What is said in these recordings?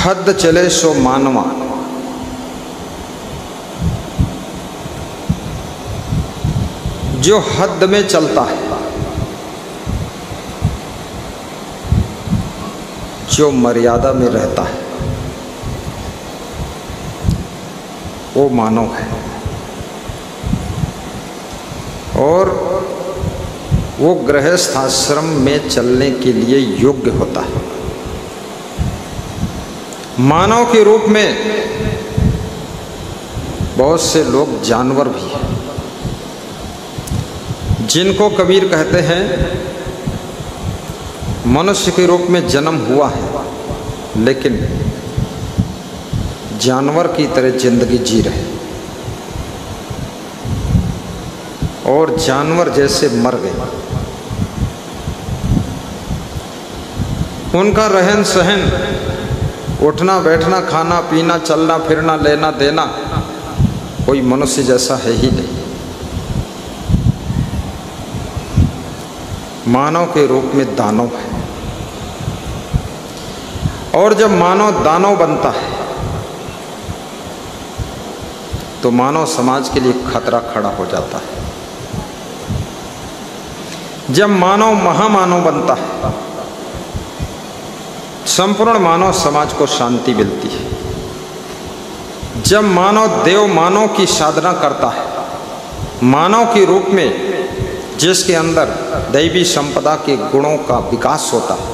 हद चले सो मानवा, जो हद में चलता है, जो मर्यादा में रहता है, वो मानव है और वो गृहस्थ आश्रम में चलने के लिए योग्य होता है। मानव के रूप में बहुत से लोग जानवर भी हैं, जिनको कबीर कहते हैं मनुष्य के रूप में जन्म हुआ है, लेकिन जानवर की तरह जिंदगी जी रहे और जानवर जैसे मर गए। उनका रहन सहन, उठना बैठना, खाना पीना, चलना फिरना, लेना देना कोई मनुष्य जैसा है ही नहीं। मानव के रूप में दानव है और जब मानव दानव बनता है तो मानव समाज के लिए खतरा खड़ा हो जाता है। जब मानव महामानव बनता है, संपूर्ण मानव समाज को शांति मिलती है। जब मानव देव मानव की साधना करता है, मानव के रूप में जिसके अंदर दैवी संपदा के गुणों का विकास होता है,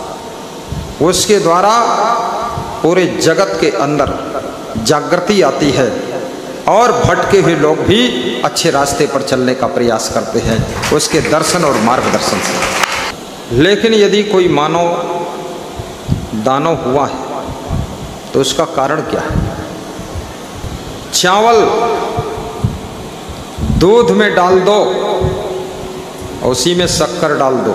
उसके द्वारा पूरे जगत के अंदर जागृति आती है और भटके हुए लोग भी अच्छे रास्ते पर चलने का प्रयास करते हैं उसके दर्शन और मार्गदर्शन से। लेकिन यदि कोई मानव दानव हुआ है तो उसका कारण क्या है? चावल दूध में डाल दो और उसी में शक्कर डाल दो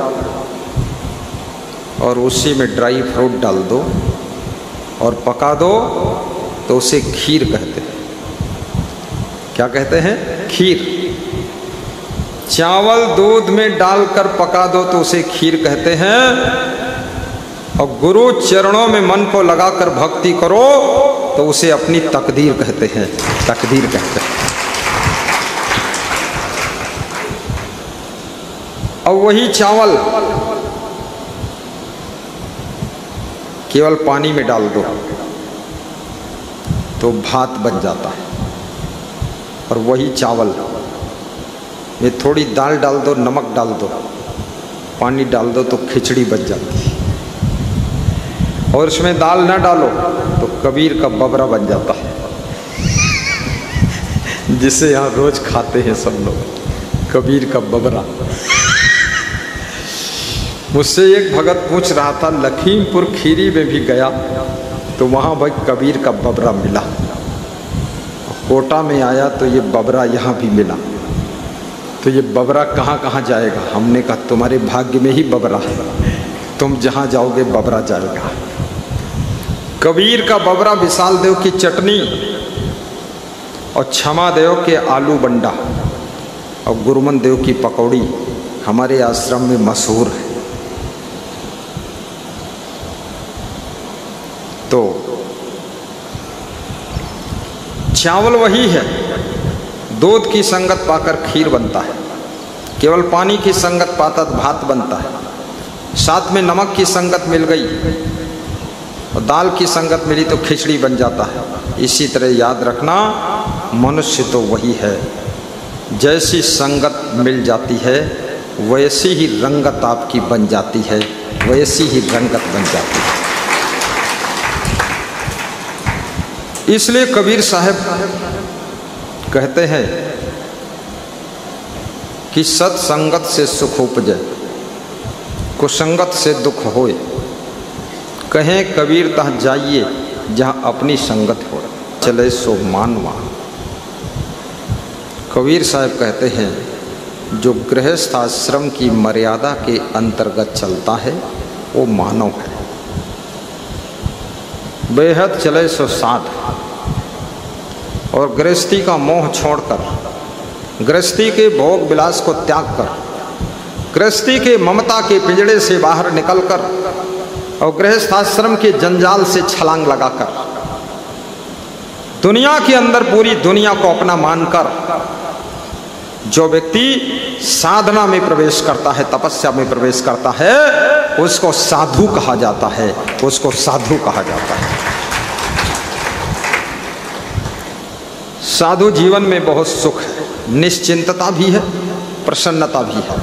और उसी में ड्राई फ्रूट डाल दो और पका दो तो उसे खीर कहते हैं। क्या कहते हैं? खीर। चावल दूध में डालकर पका दो तो उसे खीर कहते हैं और गुरु चरणों में मन को लगाकर भक्ति करो तो उसे अपनी तकदीर कहते हैं। तकदीर कहते हैं। और वही चावल केवल पानी में डाल दो तो भात बन जाता है और वही चावल में थोड़ी दाल डाल दो, नमक डाल दो, पानी डाल दो तो खिचड़ी बन जाती है और इसमें दाल ना डालो तो कबीर का बबरा बन जाता है, जिसे यहाँ रोज खाते हैं सब लोग। कबीर का बबरा। मुझसे एक भगत पूछ रहा था, लखीमपुर खीरी में भी गया तो वहाँ भाई कबीर का बबरा मिला, कोटा में आया तो ये बबरा यहाँ भी मिला, तो ये बबरा कहाँ कहाँ जाएगा? हमने कहा तुम्हारे भाग्य में ही बबरा है, तुम जहाँ जाओगे बबरा जाएगा। कबीर का बबरा विशाल देव की चटनी और क्षमा देव के आलू बंडा और गुरुमन देव की पकौड़ी हमारे आश्रम में मशहूर है। तो चावल वही है, दूध की संगत पाकर खीर बनता है, केवल पानी की संगत पाता तो भात बनता है, साथ में नमक की संगत मिल गई और दाल की संगत मिली तो खिचड़ी बन जाता है। इसी तरह याद रखना, मनुष्य तो वही है, जैसी संगत मिल जाती है वैसी ही रंगत आपकी बन जाती है, वैसी ही रंगत बन जाती है। इसलिए कबीर साहब कहते हैं कि सत्संगत से सुख उपजे, कुसंगत से दुख होए, कहें कबीर तह जाइए जहाँ अपनी संगत हो, चले सो मानवा। कबीर साहब कहते हैं जो गृहस्थ आश्रम की मर्यादा के अंतर्गत चलता है वो मानव है। बेहद चले सो साध, और गृहस्थी का मोह छोड़कर, गृहस्थी के भोग विलास को त्याग कर, गृहस्थी के ममता के पिंजड़े से बाहर निकलकर और गृहस्थ आश्रम के जंजाल से छलांग लगाकर दुनिया के अंदर पूरी दुनिया को अपना मानकर जो व्यक्ति साधना में प्रवेश करता है, तपस्या में प्रवेश करता है, उसको साधु कहा जाता है, उसको साधु कहा जाता है। साधु जीवन में बहुत सुख है, निश्चिंतता भी है, प्रसन्नता भी है,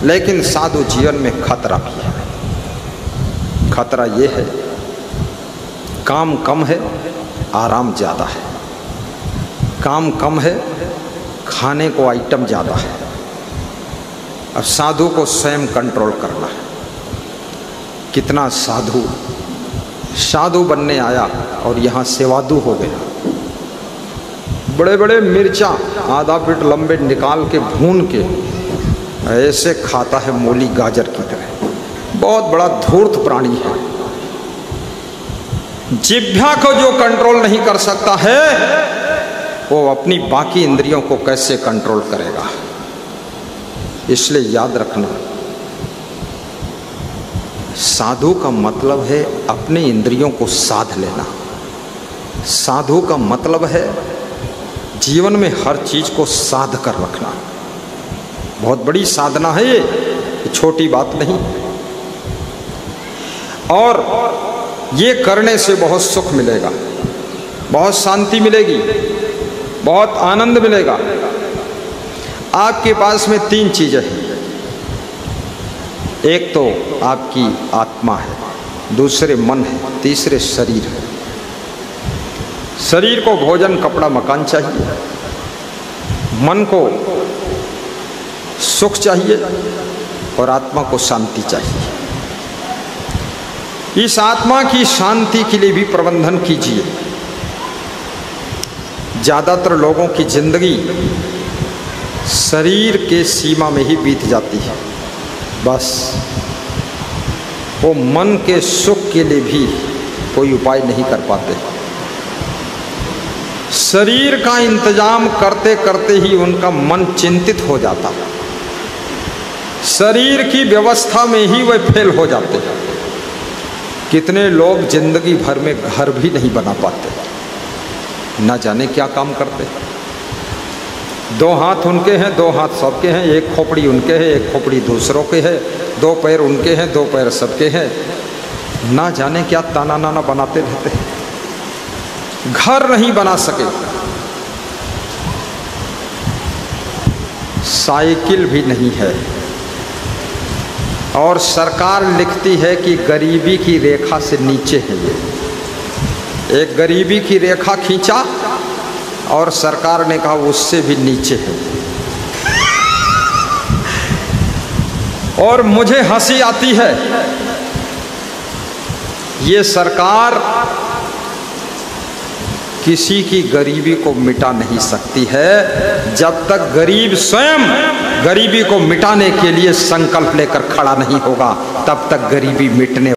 लेकिन साधु जीवन में खतरा भी है। खतरा ये है, काम कम है, आराम ज़्यादा है। काम कम है, खाने को आइटम ज़्यादा है। अब साधु को स्वयं कंट्रोल करना है। कितना साधु साधु बनने आया और यहाँ सेवादु हो गया। बड़े बड़े मिर्चा आधा फीट लंबे निकाल के भून के ऐसे खाता है मूली गाजर की तरह। बहुत बड़ा धूर्त प्राणी है। जिह्वा को जो कंट्रोल नहीं कर सकता है, वो अपनी बाकी इंद्रियों को कैसे कंट्रोल करेगा। इसलिए याद रखना, साधु का मतलब है अपने इंद्रियों को साध लेना। साधु का मतलब है जीवन में हर चीज को साध कर रखना। बहुत बड़ी साधना है ये, छोटी बात नहीं। और ये करने से बहुत सुख मिलेगा, बहुत शांति मिलेगी, बहुत आनंद मिलेगा। आपके पास में 3 चीजें हैं। एक तो आपकी आत्मा है, दूसरे मन है, तीसरे शरीर है। शरीर को भोजन, कपड़ा, मकान चाहिए, मन को सुख चाहिए और आत्मा को शांति चाहिए। इस आत्मा की शांति के लिए भी प्रबंधन कीजिए। ज़्यादातर लोगों की जिंदगी शरीर के सीमा में ही बीत जाती है। बस वो मन के सुख के लिए भी कोई उपाय नहीं कर पाते। शरीर का इंतजाम करते करते ही उनका मन चिंतित हो जाता है। शरीर की व्यवस्था में ही वे फेल हो जाते हैं। कितने लोग जिंदगी भर में घर भी नहीं बना पाते, ना जाने क्या काम करते। 2 हाथ उनके हैं, 2 हाथ सबके हैं, एक खोपड़ी उनके है, एक खोपड़ी दूसरों के है, 2 पैर उनके हैं, 2 पैर सबके हैं। ना जाने क्या ताना नाना बनाते रहते हैं। घर नहीं बना सके, साइकिल भी नहीं है, और सरकार लिखती है कि गरीबी की रेखा से नीचे है। ये एक गरीबी की रेखा खींचा और सरकार ने कहा उससे भी नीचे है। और मुझे हंसी आती है, ये सरकार किसी की गरीबी को मिटा नहीं सकती है जब तक गरीब स्वयं गरीबी को मिटाने के लिए संकल्प लेकर खड़ा नहीं होगा, तब तक गरीबी मिटने